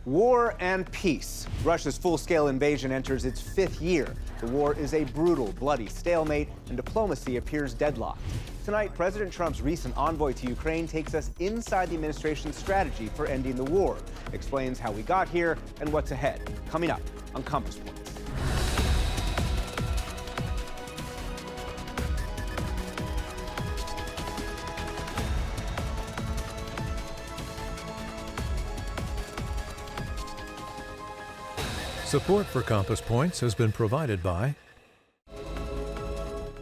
War and peace. Russia's full-scale invasion enters its 5th year. The war is a brutal, bloody stalemate, and diplomacy appears deadlocked. Tonight, President Trump's recent envoy to Ukraine takes us inside the administration's strategy for ending the war, explains how we got here and what's ahead. Coming up on Compass Point. Support for Compass Points has been provided by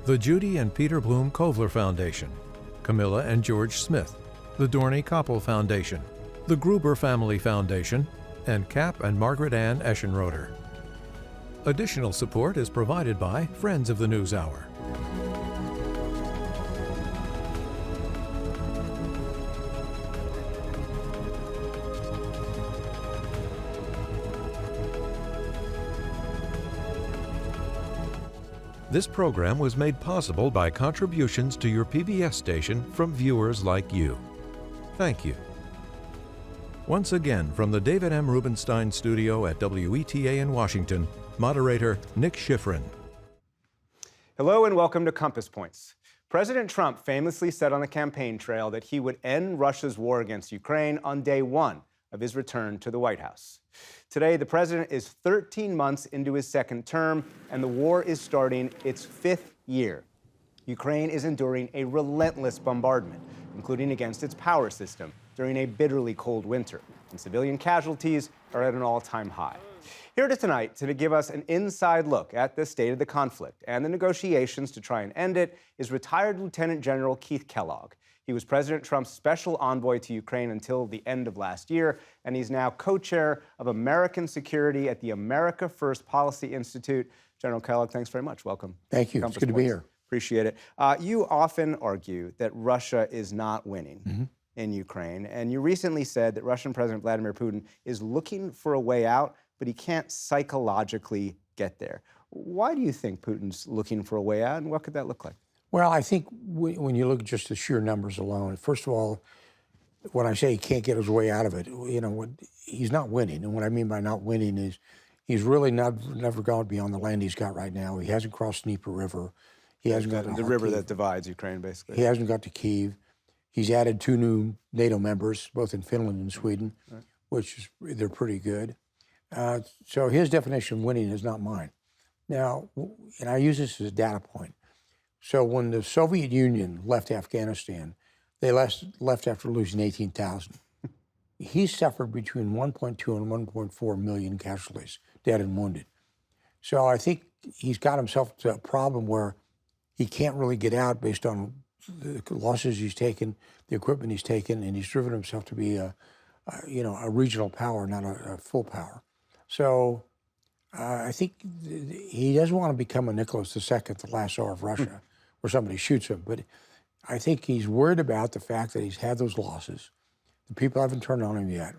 the Judy and Peter Bloom Kovler Foundation, Camilla and George Smith, the Dorney Koppel Foundation, the Gruber Family Foundation, and Cap and Margaret Ann Eschenroder. Additional support is provided by Friends of the NewsHour. This program was made possible by contributions to your PBS station from viewers like you. Thank you. Once again, from the David M. Rubenstein studio at WETA in Washington, moderator Nick Schifrin. Hello and welcome to Compass Points. President Trump famously said on the campaign trail that he would end Russia's war against Ukraine on day one of his return to the White House. Today, the president is 13 months into his second term, and the war is starting its 5th year. Ukraine is enduring a relentless bombardment, including against its power system during a bitterly cold winter, and civilian casualties are at an all-time high. Here tonight to give us an inside look at the state of the conflict and the negotiations to try and end it is retired Lieutenant General Keith Kellogg. He was President Trump's special envoy to Ukraine until the end of last year, and he's now co-chair of American Security at the America First Policy Institute. General Kellogg, thanks very much. Welcome. Thank you. It's good to be here. Appreciate it. You often argue that Russia is not winning in Ukraine, and you recently said that Russian President Vladimir Putin is looking for a way out, but he can't psychologically get there. Why do you think Putin's looking for a way out, and what could that look like? Well, I think when you look at just the sheer numbers alone, first of all, when I say he can't get his way out of it, he's not winning. And what I mean by not winning is he's really never gone beyond the land he's got right now. He hasn't crossed Dnieper River. He hasn't got the river that divides Ukraine, basically. He hasn't got to Kyiv. He's added 2 new NATO members, both in Finland and Sweden, which they're pretty good. So his definition of winning is not mine. Now, and I use this as a data point. So when the Soviet Union left Afghanistan, they left after losing 18,000. He suffered between 1.2 and 1.4 million casualties, dead and wounded. So I think he's got himself to a problem where he can't really get out based on the losses he's taken, the equipment he's taken, and he's driven himself to be a regional power, not a full power. So I think he doesn't want to become a Nicholas II, the last Tsar of Russia, where somebody shoots him. But I think he's worried about the fact that he's had those losses. The people haven't turned on him yet.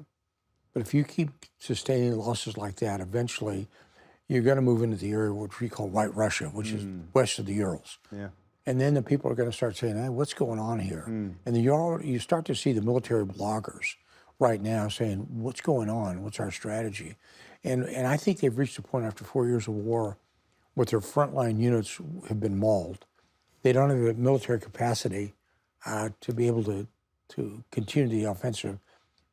But if you keep sustaining losses like that, eventually you're going to move into the area which we call White Russia, which is west of the Urals. Yeah. And then the people are going to start saying, hey, what's going on here? And then you start to see the military bloggers right now saying, what's going on? What's our strategy? And I think they've reached a point after 4 years of war where their frontline units have been mauled. They don't have the military capacity to be able to continue the offensive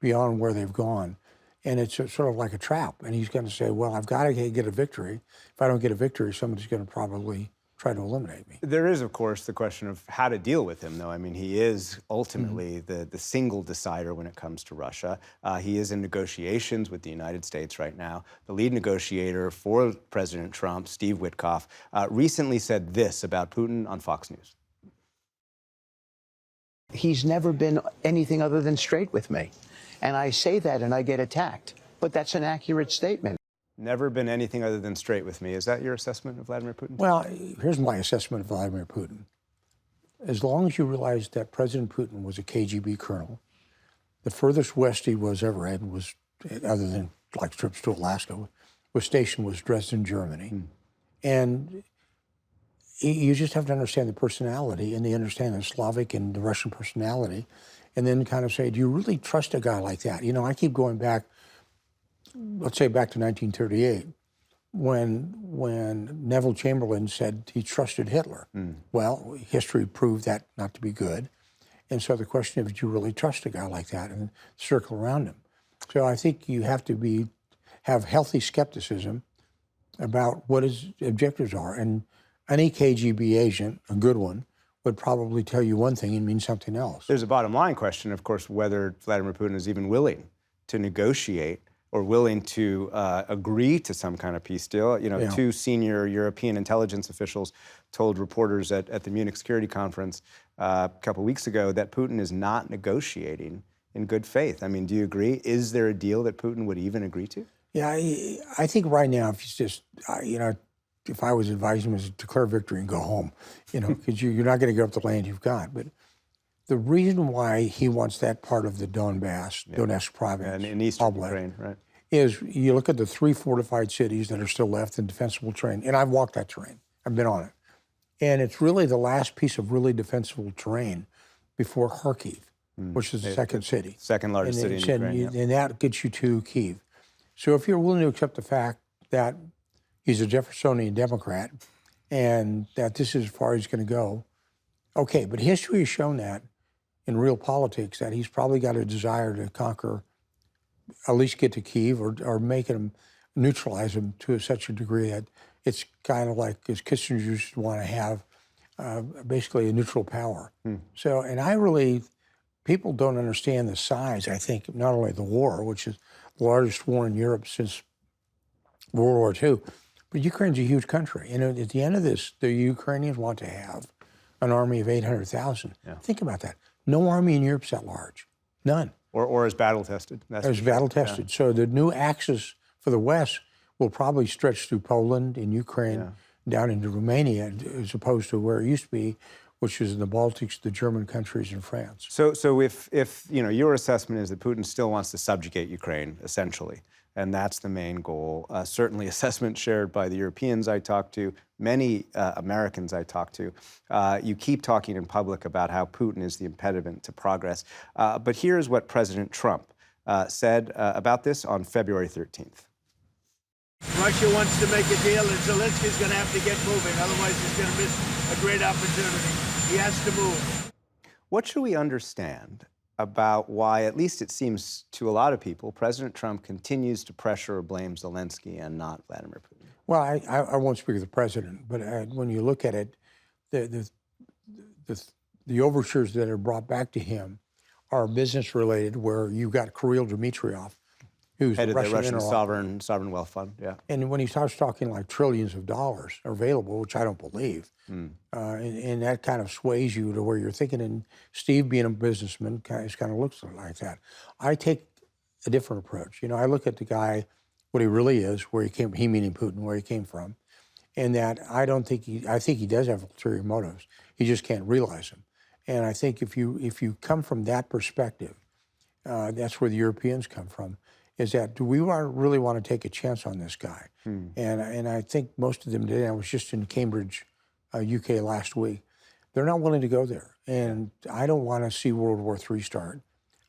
beyond where they've gone. And it's sort of like a trap. And he's going to say, well, I've got to get a victory. If I don't get a victory, somebody's going to probably try to eliminate me. There is, of course, the question of how to deal with him, though. I mean, he is ultimately the single decider when it comes to Russia. He is in negotiations with the United States right now. The lead negotiator for President Trump, Steve Witkoff, recently said this about Putin on Fox News. He's never been anything other than straight with me. And I say that and I get attacked. But that's an accurate statement. Never been anything other than straight with me. Is that your assessment of Vladimir Putin? Well, here's my assessment of Vladimir Putin. As long as you realize that President Putin was a KGB colonel, the furthest west he was ever at was, other than like trips to Alaska, was Dresden, Germany. And you just have to understand the personality and the understand the Slavic and the Russian personality, and then kind of say, do you really trust a guy like that? You know, I keep going back let's say back to 1938, when Neville Chamberlain said he trusted Hitler. Well, history proved that not to be good. And so the question is, do you really trust a guy like that and circle around him? So I think you have to have healthy skepticism about what his objectives are. And any KGB agent, a good one, would probably tell you one thing and mean something else. There's a bottom line question, of course, whether Vladimir Putin is even willing to negotiate or willing to agree to some kind of peace deal. You know, Yeah. Two senior European intelligence officials told reporters at the Munich Security Conference a couple weeks ago that Putin is not negotiating in good faith. I mean, do you agree? Is there a deal that Putin would even agree to? Yeah, I think right now, if he's just, if I was advising him, is declare victory and go home, because you're not going to give up the land you've got. But the reason why he wants that part of the Donetsk province, And in eastern Oblast, Ukraine, right? is you look at the 3 fortified cities that are still left in defensible terrain, and I've walked that terrain. I've been on it. And it's really the last piece of really defensible terrain before Kharkiv, which is the second city. Second largest city in Ukraine. And that gets you to Kyiv. So if you're willing to accept the fact that he's a Jeffersonian Democrat and that this is as far as he's going to go, okay, but history has shown that in real politics that he's probably got a desire to conquer, at least get to Kyiv or make him, neutralize him to such a degree that it's kind of like, as Kissinger used to want to have, basically a neutral power. So, and people don't understand the size, I think, not only the war, which is the largest war in Europe since World War II, but Ukraine's a huge country. And at the end of this, the Ukrainians want to have an army of 800,000. Yeah. Think about that. No army in Europe's that large. None. Or is battle tested. It's battle tested. So the new axis for the West will probably stretch through Poland and Ukraine down into Romania, as opposed to where it used to be, which is in the Baltics, the German countries, and France. So if your assessment is that Putin still wants to subjugate Ukraine, essentially, and that's the main goal, certainly assessment shared by the Europeans I talked to, many Americans I talked to, you keep talking in public about how Putin is the impediment to progress. But here's what President Trump said about this on February 13th. Russia wants to make a deal, and Zelensky's going to have to get moving. Otherwise, he's going to miss a great opportunity. He has to move. What should we understand about why, at least it seems to a lot of people, President Trump continues to pressure or blame Zelensky and not Vladimir Putin? Well, I won't speak of the president, but when you look at it, the overtures that are brought back to him are business related, where you've got Kirill Dmitriev, who's Head the of the Russian Russian sovereign wealth fund, yeah. And when he starts talking like trillions of dollars are available, which I don't believe, and that kind of sways you to where you're thinking, and Steve being a businessman kind of looks like that. I take a different approach. I look at the guy, what he really is, where he came, he meaning Putin, where he came from, and that I think he does have ulterior motives. He just can't realize them. And I think if you come from that perspective, that's where the Europeans come from, is that do we really want to take a chance on this guy? And I think most of them did. I was just in Cambridge, UK last week. They're not willing to go there. And I don't want to see World War III start.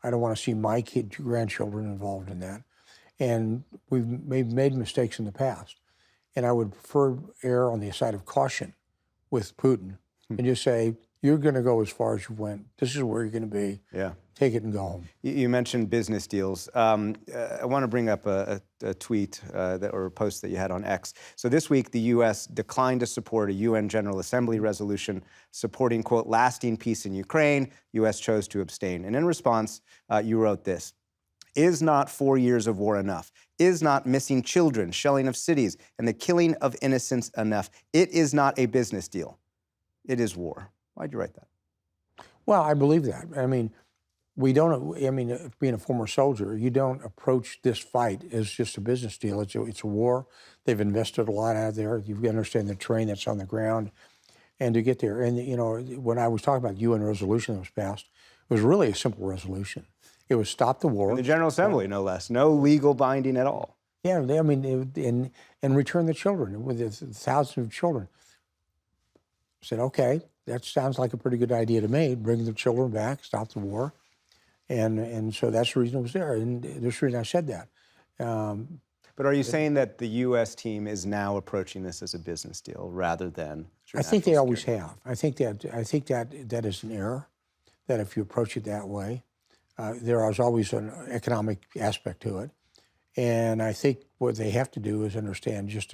I don't want to see my grandchildren involved in that. And we've made mistakes in the past. And I would prefer err on the side of caution with Putin and just say, you're going to go as far as you went. This is where you're going to be. Yeah. Take it and go home. You mentioned business deals. I want to bring up a tweet or a post that you had on X. So this week, the U.S. declined to support a UN General Assembly resolution supporting, quote, lasting peace in Ukraine. U.S. chose to abstain. And in response, you wrote this: is not 4 years of war enough? Is not missing children, shelling of cities, and the killing of innocents enough? It is not a business deal. It is war. Why'd you write that? Well, I believe that. I mean, being a former soldier, you don't approach this fight as just a business deal. It's a war. They've invested a lot out there. You understand the terrain that's on the ground, and to get there. And, when I was talking about the UN resolution that was passed, it was really a simple resolution. It was stop the war. In the General Assembly, no less. No legal binding at all. Yeah, and return the children, with thousands of children. I said, okay, that sounds like a pretty good idea to me. Bring the children back, stop the war. And so that's the reason it was there. And there's the reason I said that. But are you saying that the U.S. team is now approaching this as a business deal rather than? I think they always have. I think that is an error. That if you approach it that way, there is always an economic aspect to it, and I think what they have to do is understand just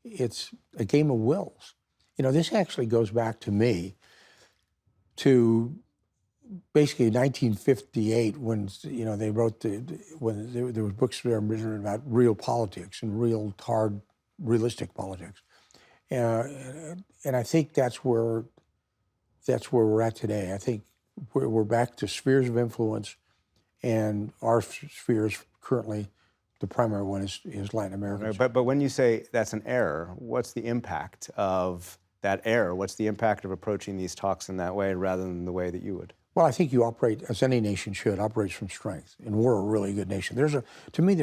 it's a game of wills. You know, this actually goes back to me to basically 1958 when they wrote when there were books there written about real politics and real hard realistic politics, and I think that's where we're at today. I think we're back to spheres of influence, and our spheres currently, the primary one is Latin America. Right, but when you say that's an error, what's the impact of that error? What's the impact of approaching these talks in that way rather than the way that you would? Well, I think you operate, as any nation should, operates from strength, and we're a really good nation. To me,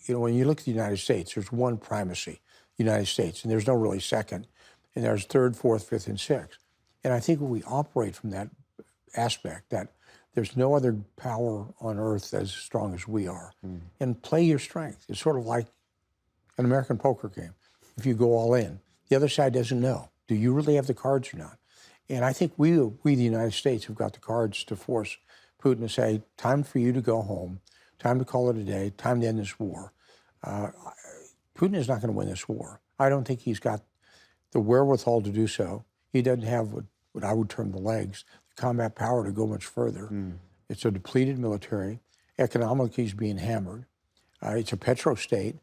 when you look at the United States, there's one primacy, United States, and there's no really second, and there's third, fourth, fifth, and sixth. And I think we operate from that aspect, that there's no other power on earth as strong as we are. And play your strength. It's sort of like an American poker game. If you go all in, the other side doesn't know. Do you really have the cards or not? And I think we the United States, have got the cards to force Putin to say, time for you to go home, time to call it a day, time to end this war. Putin is not going to win this war. I don't think he's got the wherewithal to do so. He doesn't have what I would term the legs, the combat power to go much further. It's a depleted military. Economically, he's being hammered. It's a petro state.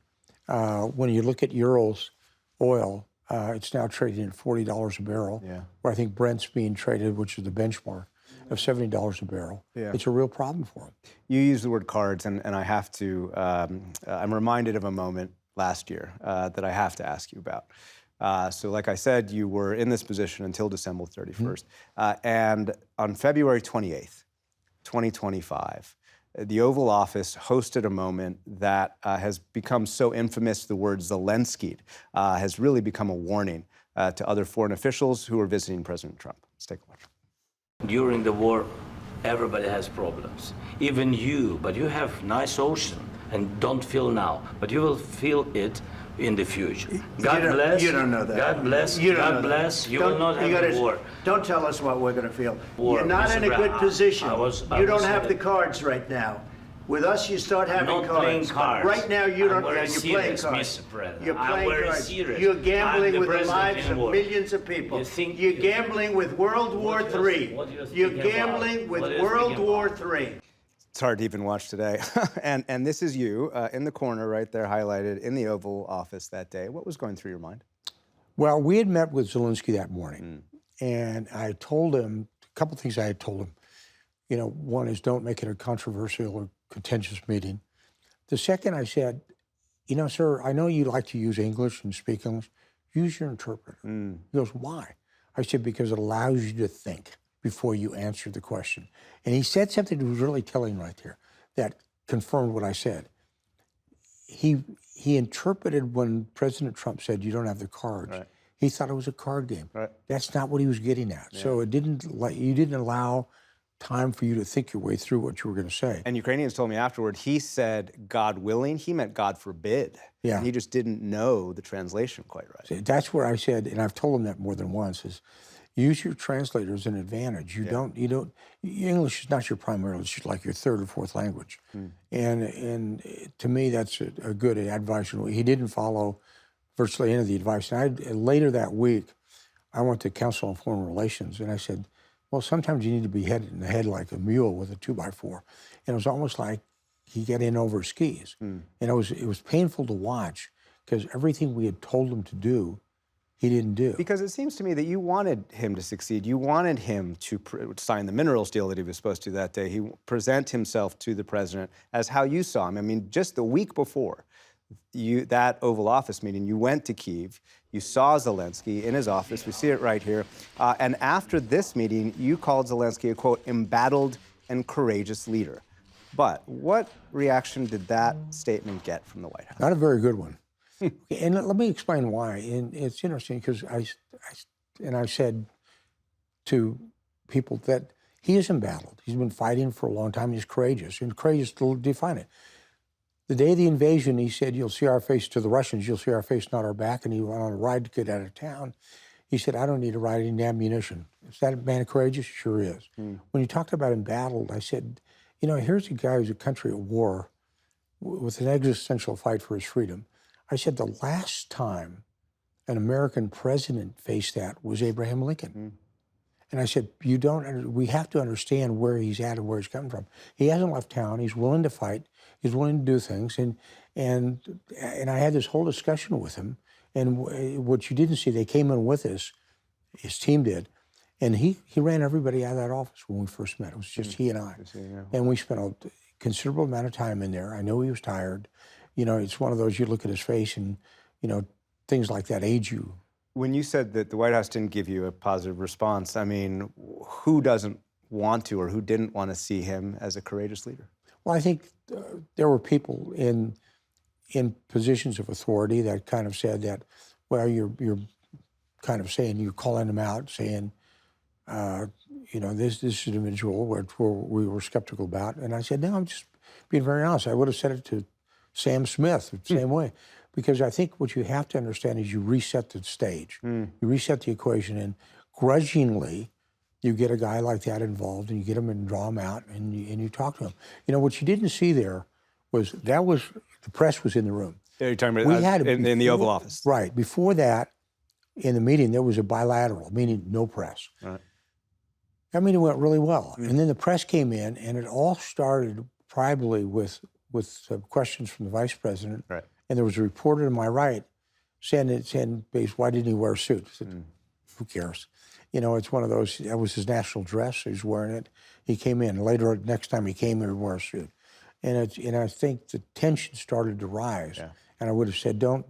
When you look at Urals oil, it's now trading at $40 a barrel, where I think Brent's being traded, which is the benchmark, of $70 a barrel. It's a real problem for him. You use the word cards, and I have to, I'm reminded of a moment last year that I have to ask you about. So like I said, you were in this position until December 31st. And on February 28th, 2025, the Oval Office hosted a moment that has become so infamous, the word Zelensky has really become a warning to other foreign officials who are visiting President Trump. Let's take a watch. During the war, everybody has problems, even you, but you have nice ocean and don't feel now, but you will feel it in the future. God bless. You don't know that. God bless. God bless. You will not have a war. Don't tell us what we're going to feel. War, You're not Mr. in a good Brown. position. I You don't was have the saying- cards right now. With us, you start having not cards. playing But cards. right now, you don't. I'm very You're playing serious, cards. Mr. President. You're I'm playing very cards. serious. You're I'm gambling the with the president lives in of war. millions of people. You think- You're gambling with World War What do you- III. what do you think You're about? gambling with What do you World think War about? III. It's hard to even watch today. and this is you in the corner right there, highlighted in the Oval Office that day. What was going through your mind? Well, we had met with Zelensky that morning, and I told him a couple things I had told him. You know, one is don't make it a controversial or contentious meeting. The second, I said, you know, sir, I know you like to use English and speak English. Use your interpreter. He goes, why? I said, because it allows you to think before you answer the question. And he said something that was really telling right there that confirmed what I said. He interpreted when President Trump said, you don't have the cards. Right. He thought it was a card game. Right. That's not what he was getting at. So you didn't allow time for you to think your way through what you were going to say. And Ukrainians told me afterward, he said, God willing, he meant God forbid. Yeah. And he just didn't know the translation quite right. So that's where I said, and I've told him that more than once, is use your translator as an advantage. English is not your primary, it's like your third or fourth language. And to me, that's a good advice. He didn't follow virtually any of the advice. And later that week, I went to Council on Foreign Relations, and I said, well, sometimes you need to be hit in the head like a mule with a 2x4. And it was almost like he got in over his skis. And it was painful to watch because everything we had told him to do, he didn't do. Because it seems to me that you wanted him to succeed. You wanted him to sign the minerals deal that he was supposed to that day. He present himself to the president as how you saw him. I mean, just the week before that Oval Office meeting, you went to Kyiv, you saw Zelensky in his office, we see it right here, and after this meeting, you called Zelensky a, quote, embattled and courageous leader. But what reaction did that statement get from the White House? Not a very good one. And let me explain why. And it's interesting because I said to people that he is embattled. He's been fighting for a long time. He's courageous, and courageous to define it. The day of the invasion, he said, "You'll see our face to the Russians. You'll see our face, not our back." And he went on a ride to get out of town. He said, "I don't need to ride any ammunition." Is that a man courageous? Sure is. When you talked about embattled, I said, you know, here's a guy who's a country at war with an existential fight for his freedom. I said, the last time an American president faced that was Abraham Lincoln. And I said, we have to understand where he's at and where he's coming from. He hasn't left town. He's willing to fight. He's willing to do things. And I had this whole discussion with him. And what you didn't see, they came in with us, his team did, and he ran everybody out of that office when we first met. It was just he and I. And we spent a considerable amount of time in there. I know he was tired. You know, it's one of those, you look at his face and, you know, things like that age you. When you said that the White House didn't give you a positive response, I mean, who doesn't want to or who didn't want to see him as a courageous leader? Well, I think there were people in positions of authority that kind of said that, well, you're kind of saying, you're calling him out, saying, you know, this individual, which we were skeptical about. And I said, no, I'm just being very honest. I would have said it to Sam Smith the same way. Because I think what you have to understand is you reset the stage. You reset the equation, and grudgingly, you get a guy like that involved, and you get him and draw him out, and you talk to him. You know, what you didn't see there was the press was in the room. You're talking about in the Oval Office. Right. Before that, in the meeting, there was a bilateral, meaning no press. Right. That meeting went really well. And then the press came in, and it all started probably with questions from the vice president. Right. And there was a reporter to my right saying, why didn't he wear a suit? I said, who cares? You know, it's one of those, that was his national dress. He was wearing it. He came in. Later, next time he came, he would wear a suit. And I think the tension started to rise. Yeah. And I would have said, don't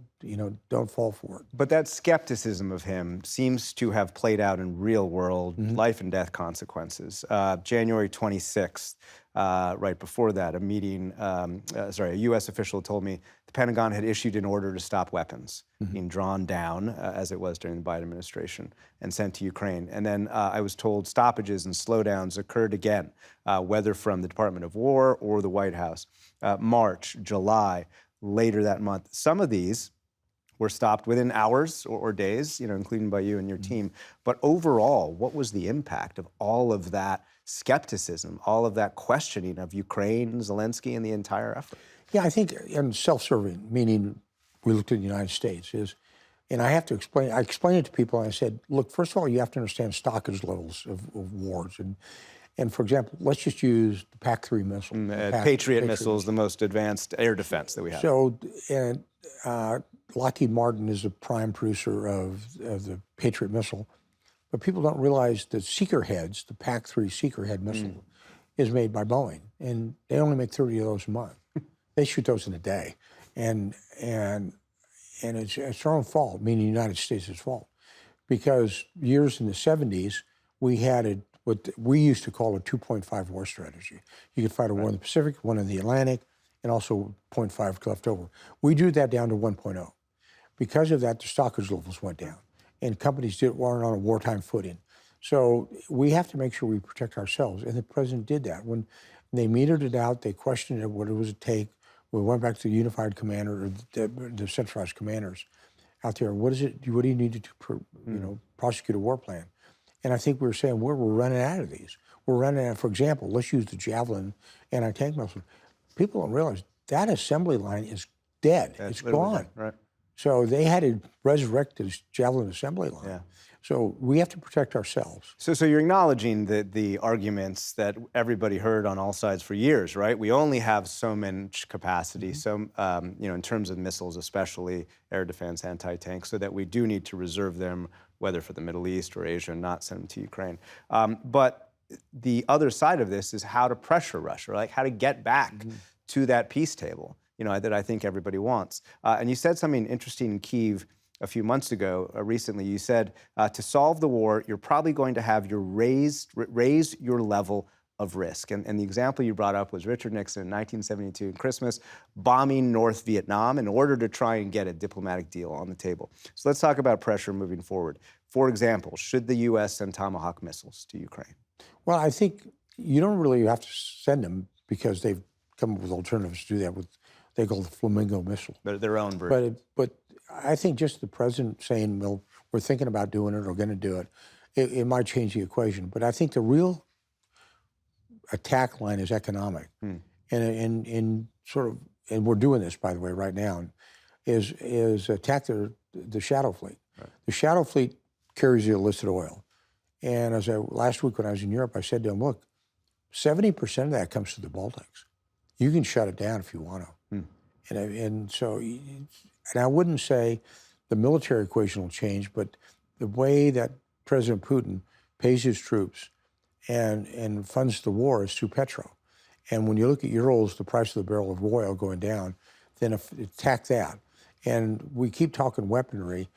fall for it. But that skepticism of him seems to have played out in real world life and death consequences. January 26th, right before that, a U.S. official told me the Pentagon had issued an order to stop weapons being drawn down, as it was during the Biden administration, and sent to Ukraine. And then I was told stoppages and slowdowns occurred again, whether from the Department of War or the White House. March, July, later that month. Some of these were stopped within hours or days, you know, including by you and your team. But overall, what was the impact of all of that skepticism, all of that questioning of Ukraine, Zelensky, and the entire effort? Yeah, I think, and self-serving, meaning we looked at the United States, and I have to explain, I explained it to people, and I said, look, first of all, you have to understand stockage levels of wars. And for example, let's just use the PAC-3 missile. Patriot missiles, the most advanced air defense that we have. So, Lockheed Martin is a prime producer of the Patriot missile, but people don't realize that Seeker heads, the PAC-3 Seeker head missile, is made by Boeing, and they only make 30 of those a month. They shoot those in a day, and it's their own fault, meaning the United States' fault, because years in the 70s we had what we used to call a 2.5 war strategy. You could fight a war in the Pacific, one in the Atlantic, and also 0.5 left over. We drew that down to 1.0. Because of that, the stockage levels went down, and companies weren't on a wartime footing. So we have to make sure we protect ourselves, and the president did that. When they metered it out, they questioned it, what it was to take. We went back to the unified commander, or the centralized commanders out there. What is it? What do you need to prosecute a war plan? And I think we were saying we're running out of these. We're running out. For example, let's use the Javelin anti-tank missile. People don't realize that assembly line is dead. It's gone. Right. So they had to resurrect this Javelin assembly line. Yeah. So we have to protect ourselves. So you're acknowledging the arguments that everybody heard on all sides for years, right? We only have so much capacity, in terms of missiles, especially air defense, anti-tank, so that we do need to reserve them, whether for the Middle East or Asia, and not send them to Ukraine. But the other side of this is how to pressure Russia, like how to get back to that peace table, that I think everybody wants. And you said something interesting in Kyiv a few months ago, recently. You said, to solve the war, you're probably going to have raise your level of risk. And the example you brought up was Richard Nixon in 1972 in Christmas, bombing North Vietnam in order to try and get a diplomatic deal on the table. So let's talk about pressure moving forward. For example, should the U.S. send Tomahawk missiles to Ukraine? Well, I think you don't really have to send them because they've come up with alternatives to do that with they call the Flamingo missile. Their own version. But I think just the president saying, well, we're thinking about doing it or going to do it, it might change the equation. But I think the real attack line is economic. And sort of, and we're doing this, by the way, right now, is attack the shadow fleet. Right. The shadow fleet carries the illicit oil. And last week when I was in Europe, I said to them, look, 70% of that comes to the Baltics. You can shut it down if you want to. And I wouldn't say the military equation will change, but the way that President Putin pays his troops and funds the war is through petrol. And when you look at Urals, the price of the barrel of oil going down, then attack that. And we keep talking weaponry.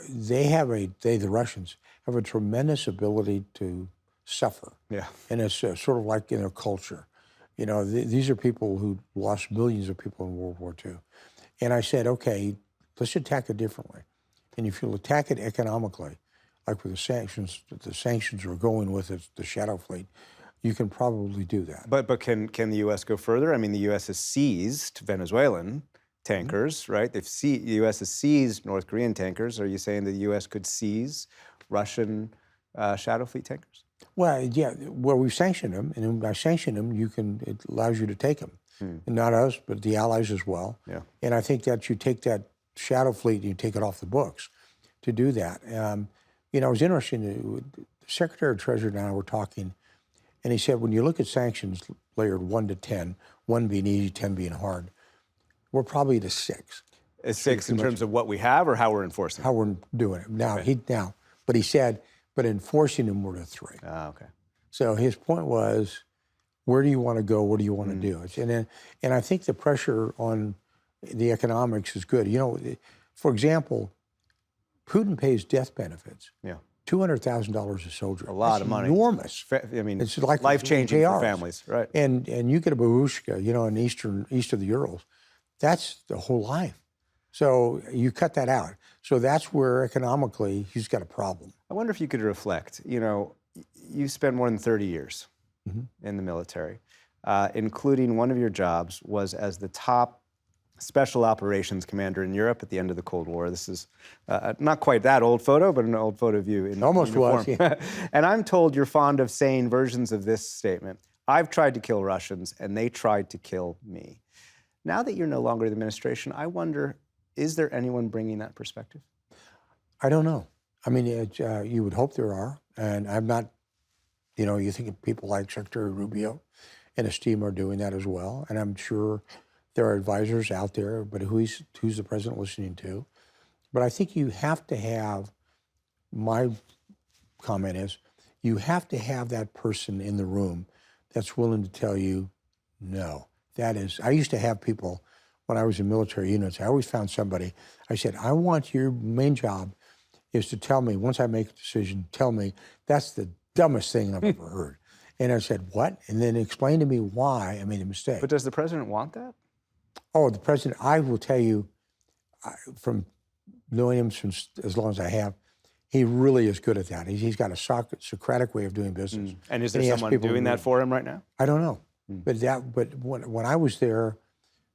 The Russians have a tremendous ability to suffer. Yeah. And it's sort of like in their culture. You know, these are people who lost millions of people in World War II. And I said, okay, let's attack it differently. And if you'll attack it economically, like with the sanctions are going with the shadow fleet, you can probably do that. But can the U.S. go further? I mean, the U.S. has seized Venezuelan tankers, right? The U.S. has seized North Korean tankers. Are you saying the U.S. could seize Russian shadow fleet tankers? Well, yeah. Well, we've sanctioned them, and by sanctioning them, it allows you to take them, and not us, but the allies as well. Yeah. And I think that you take that shadow fleet and you take it off the books to do that. You know, it was interesting. The Secretary of Treasury and I were talking, and he said, when you look at sanctions layered 1 to 10, 1 being easy, 10 being hard, we're probably at a 6. A 6 in terms of what we have or how we're enforcing it? How we're doing it. Now, but he said, but enforcing them we're at a 3. Ah, okay. So his point was, where do you want to go? What do you want to do? And I think the pressure on the economics is good. You know, for example, Putin pays death benefits. Yeah. $200,000 a soldier. A lot of money. Enormous. I mean, it's like life-changing for families, right? And you get a babushka, you know, in east of the Urals. That's the whole life. So you cut that out. So that's where economically he's got a problem. I wonder if you could reflect. You know, you spent more than 30 years in the military, including one of your jobs was as the top special operations commander in Europe at the end of the Cold War. This is not quite that old photo, but an old photo of you in almost uniform. Was, yeah. And I'm told you're fond of saying versions of this statement. I've tried to kill Russians, and they tried to kill me. Now that you're no longer in the administration, I wonder, is there anyone bringing that perspective? I don't know. I mean, you would hope there are, and I'm not, you know, you think of people like Secretary Rubio and his team are doing that as well, and I'm sure there are advisors out there, but who's the president listening to? But I think you have to have, my comment is, you have to have that person in the room that's willing to tell you no. That is, I used to have people, when I was in military units, I always found somebody, I said, I want your main job is to tell me, once I make a decision, tell me, that's the dumbest thing I've ever heard. And I said, what? And then explain to me why I made a mistake. But does the president want that? Oh, the president, I will tell you, from knowing him since as long as I have, he really is good at that. He's got a Socratic way of doing business. And is there someone doing that for him right now? I don't know. But when I was there,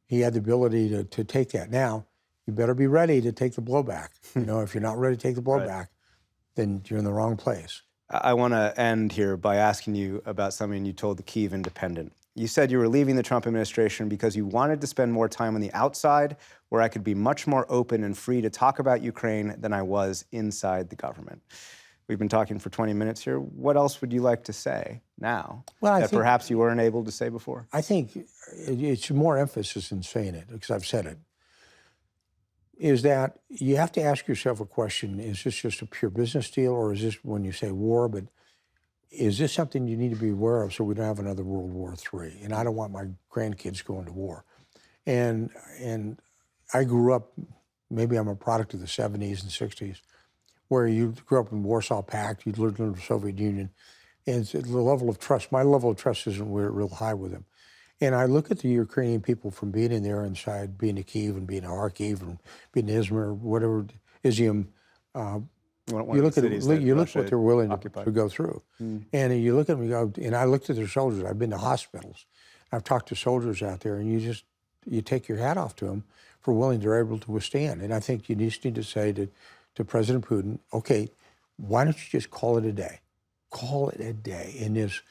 he had the ability to take that. Now, you better be ready to take the blowback. You know, if you're not ready to take the blowback, then you're in the wrong place. I want to end here by asking you about something you told the Kyiv Independent. You said you were leaving the Trump administration because you wanted to spend more time on the outside, where I could be much more open and free to talk about Ukraine than I was inside the government. We've been talking for 20 minutes here. What else would you like to say now that perhaps you weren't able to say before? I think it's more emphasis in saying it, because I've said it, is that you have to ask yourself a question, is this just a pure business deal, or is this, when you say war, but is this something you need to be aware of so we don't have another World War III? And I don't want my grandkids going to war. And I grew up, maybe I'm a product of the 70s and 60s, where you grew up in Warsaw Pact, you lived in the Soviet Union, and the level of trust, my level of trust isn't real high with them. And I look at the Ukrainian people from being in there inside, being to Kyiv and being to Kharkiv and being to Izmir, whatever, Izium. You look at what they're willing to go through. And you look at them and go, and I looked at their soldiers. I've been to hospitals. I've talked to soldiers out there, and you take your hat off to them for willing they're able to withstand. And I think you just need to say to President Putin, okay, why don't you just call it a day? Call it a day. And just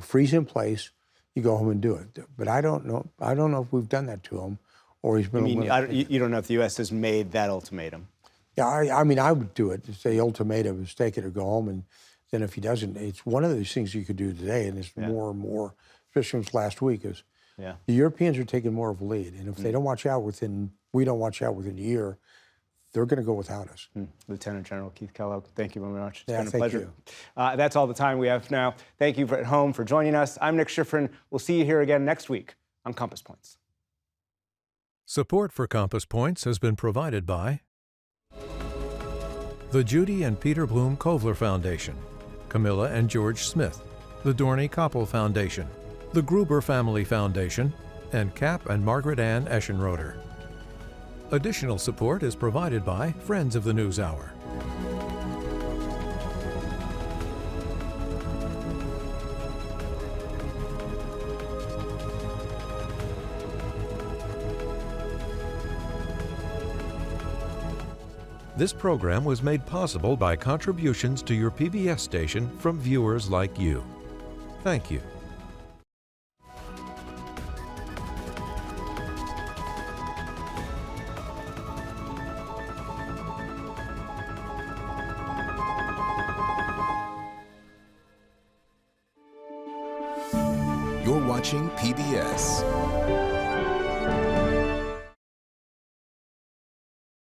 freeze in place, you go home and do it. But I don't know if we've done that to him, or he's been. You don't know if the U.S. has made that ultimatum. Yeah, I mean, I would do it. Say ultimatum is take it or go home, and then if he doesn't, it's one of those things you could do today, and it's more and more, especially since last week, is the Europeans are taking more of a lead, and if they don't watch out we don't watch out within a year, they're going to go without us. Lieutenant General Keith Kellogg, thank you very much. It's Yeah, been a thank pleasure. you. That's all the time we have now. Thank you at home for joining us. I'm Nick Schifrin. We'll see you here again next week on Compass Points. Support for Compass Points has been provided by the Judy and Peter Bloom Kovler Foundation, Camilla and George Smith, the Dorney Koppel Foundation, the Gruber Family Foundation, and Cap and Margaret Ann Eschenroder. Additional support is provided by Friends of the NewsHour. This program was made possible by contributions to your PBS station from viewers like you. Thank you. You're watching PBS.